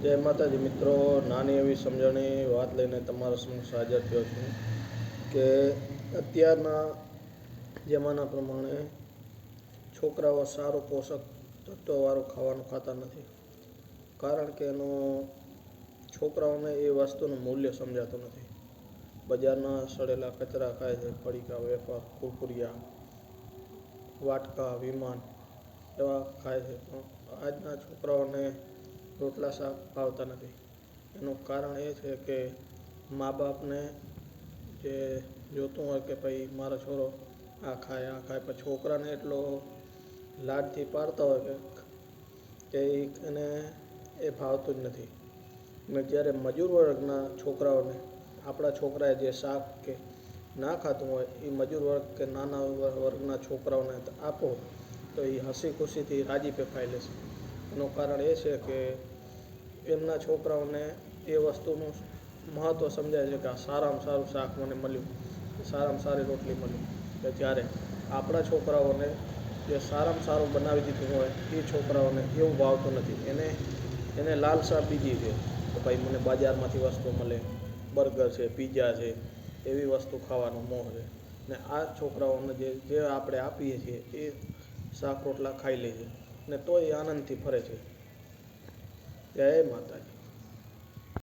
જય માતાજી મિત્રો, નાની એવી સમજણી વાત લઈને તમારા સમક્ષ હાજર થયો છું કે અત્યારના જમાના પ્રમાણે છોકરાઓ સારું પોષક તત્વવાળું ખાવાનું ખાતા નથી. કારણ કે છોકરાઓને એ વસ્તુનું મૂલ્ય સમજાતું નથી. બજારના સડેલા કચરા ખાય છે, પડીકા, વેફર, કુરકુરિયા, વાટકા, વિમાન એવા ખાય છે. પણ આજના છોકરાઓને રોટલા શાક ભાવતા નથી. એનું કારણ એ છે કે મા બાપને જે જોતું હોય કે ભાઈ મારો છોરો આ ખાય પણ છોકરાને એટલો લાડથી પાડતા હોય કે એને એ ભાવતું જ નથી. ને જ્યારે મજૂર વર્ગના છોકરાઓને આપણા છોકરાએ જે શાક કે ના ખાતું હોય એ મજૂર વર્ગ કે નાના વર્ગના છોકરાઓને આપો તો એ હસી ખુશીથી રાજીપે ખાઈ લેશે. એનું કારણ એ છે કે એમના છોકરાઓને એ વસ્તુનું મહત્ત્વ સમજાય છે કે આ સારામાં સારું શાક મને મળ્યું, સારામાં સારી રોટલી મળી. કે જ્યારે આપણા છોકરાઓને જે સારામાં સારું બનાવી દીધું હોય એ છોકરાઓને એવું ભાવતું નથી. એને લાલસા બીજી છે કે ભાઈ મને બજારમાંથી વસ્તુ મળે, બર્ગર છે, પીઝા છે, એવી વસ્તુ ખાવાનો મોહ છે. ને આ છોકરાઓને જે આપણે આપીએ છીએ એ શાક રોટલા ખાઈ લે છે ને તોય આનંદથી ફરે છે. જય માતાજી.